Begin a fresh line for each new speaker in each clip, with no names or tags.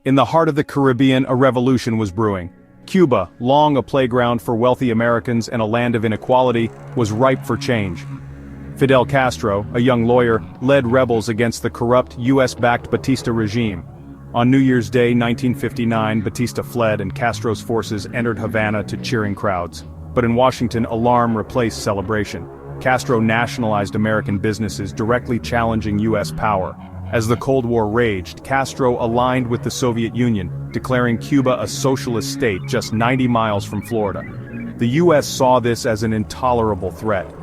In the heart of the Caribbean, a revolution was brewing. Cuba, long a playground for wealthy Americans and a land of inequality, was ripe for change. Fidel Castro, a young lawyer, led rebels against the corrupt US-backed Batista regime. On New Year's Day 1959, Batista fled and Castro's forces entered Havana to cheering crowds. But in Washington, alarm replaced celebration. Castro nationalized American businesses, directly challenging US power. As the Cold War raged, Castro aligned with the Soviet Union, declaring Cuba a socialist state just 90 miles from Florida. The US saw this as an intolerable threat.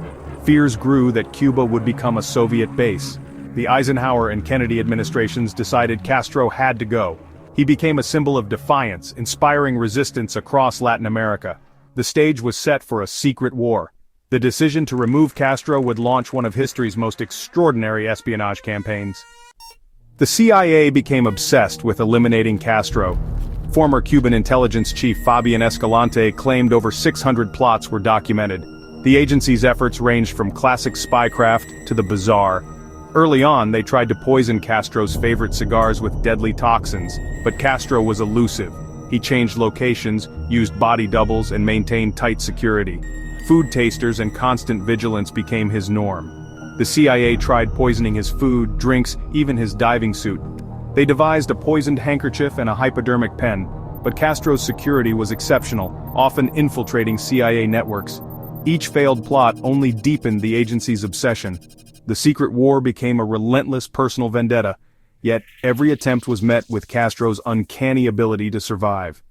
Fears grew that Cuba would become a Soviet base. The Eisenhower and Kennedy administrations decided Castro had to go. He became a symbol of defiance, inspiring resistance across Latin America. The stage was set for a secret war. The decision to remove Castro would launch one of history's most extraordinary espionage campaigns. The CIA became obsessed with eliminating Castro. Former Cuban intelligence chief Fabian Escalante claimed over 600 plots were documented. The agency's efforts ranged from classic spycraft to the bizarre. Early on, they tried to poison Castro's favorite cigars with deadly toxins, but Castro was elusive. He changed locations, used body doubles, and maintained tight security. Food tasters and constant vigilance became his norm. The CIA tried poisoning his food, drinks, even his diving suit. They devised a poisoned handkerchief and a hypodermic pen, but Castro's security was exceptional, often infiltrating CIA networks. Each failed plot only deepened the agency's obsession. The secret war became a relentless personal vendetta, yet every attempt was met with Castro's uncanny ability to survive.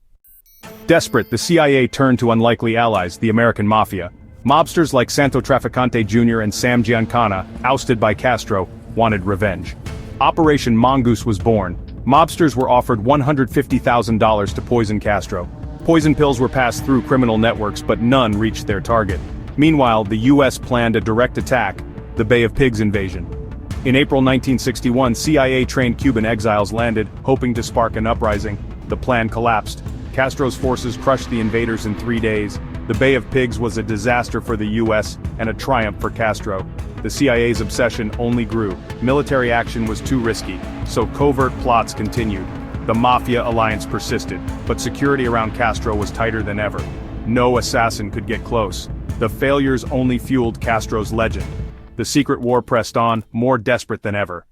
Desperate, the CIA turned to unlikely allies, the American Mafia. Mobsters like Santo Traficante Jr. and Sam Giancana, ousted by Castro, wanted revenge. Operation Mongoose was born. Mobsters were offered $150,000 to poison Castro. Poison pills were passed through criminal networks, but none reached their target. Meanwhile, the US planned a direct attack, the Bay of Pigs invasion. In April 1961, CIA-trained Cuban exiles landed, hoping to spark an uprising. The plan collapsed. Castro's forces crushed the invaders in 3 days. The Bay of Pigs was a disaster for the US and a triumph for Castro. The CIA's obsession only grew. Military action was too risky, so covert plots continued. The Mafia alliance persisted, but security around Castro was tighter than ever. No assassin could get close. The failures only fueled Castro's legend. The secret war pressed on, more desperate than ever.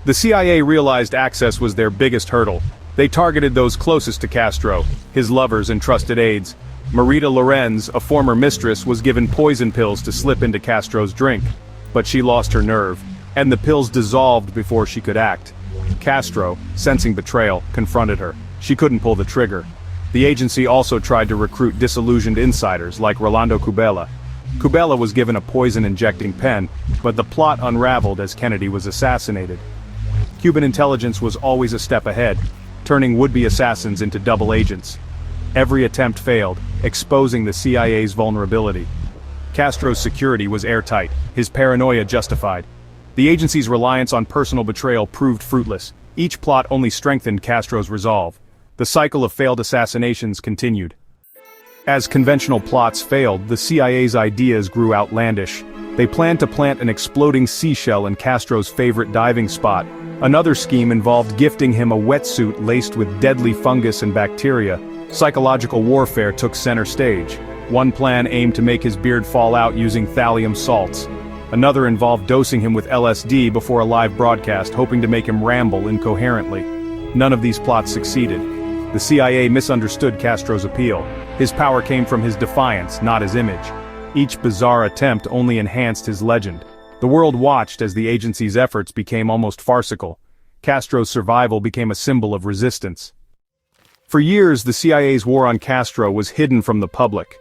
The CIA realized access was their biggest hurdle. They targeted those closest to Castro, his lovers and trusted aides. Marita Lorenz, a former mistress, was given poison pills to slip into Castro's drink. But she lost her nerve, and the pills dissolved before she could act. Castro, sensing betrayal, confronted her. She couldn't pull the trigger. The agency also tried to recruit disillusioned insiders like Rolando Cubela. Cubela was given a poison-injecting pen, but the plot unraveled as Kennedy was assassinated. Cuban intelligence was always a step ahead, turning would-be assassins into double agents. Every attempt failed, exposing the CIA's vulnerability. Castro's security was airtight, his paranoia justified. The agency's reliance on personal betrayal proved fruitless. Each plot only strengthened Castro's resolve. The cycle of failed assassinations continued. As conventional plots failed, the CIA's ideas grew outlandish. They planned to plant an exploding seashell in Castro's favorite diving spot. Another scheme involved gifting him a wetsuit laced with deadly fungus and bacteria. Psychological warfare took center stage. One plan aimed to make his beard fall out using thallium salts. Another involved dosing him with LSD before a live broadcast, hoping to make him ramble incoherently. None of these plots succeeded. The CIA misunderstood Castro's appeal. His power came from his defiance, not his image. Each bizarre attempt only enhanced his legend. The world watched as the agency's efforts became almost farcical. Castro's survival became a symbol of resistance. For years, the CIA's war on Castro was hidden from the public.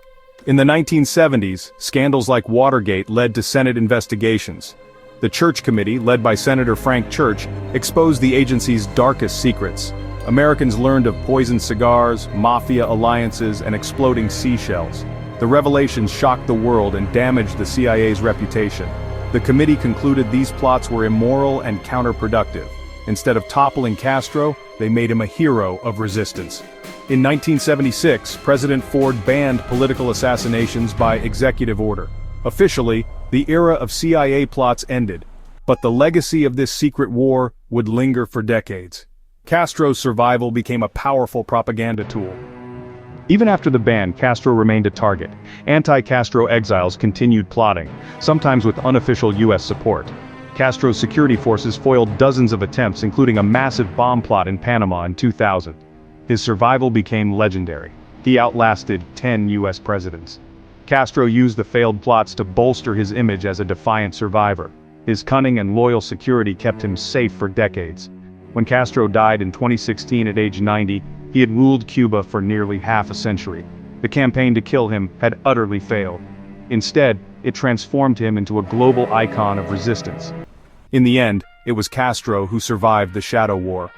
In the 1970s, scandals like Watergate led to Senate investigations. The Church Committee, led by Senator Frank Church, exposed the agency's darkest secrets. Americans learned of poisoned cigars, mafia alliances, and exploding seashells. The revelations shocked the world and damaged the CIA's reputation. The committee concluded these plots were immoral and counterproductive. Instead of toppling Castro, they made him a hero of resistance. In 1976, President Ford banned political assassinations by executive order. Officially, the era of CIA plots ended, but the legacy of this secret war would linger for decades. Castro's survival became a powerful propaganda tool. Even after the ban, Castro remained a target. Anti-Castro exiles continued plotting, sometimes with unofficial US support. Castro's security forces foiled dozens of attempts, including a massive bomb plot in Panama in 2000. His survival became legendary. He outlasted 10 US presidents. Castro used the failed plots to bolster his image as a defiant survivor. His cunning and loyal security kept him safe for decades. When Castro died in 2016 at age 90, he had ruled Cuba for nearly half a century. The campaign to kill him had utterly failed. Instead, it transformed him into a global icon of resistance. In the end, it was Castro who survived the Shadow War.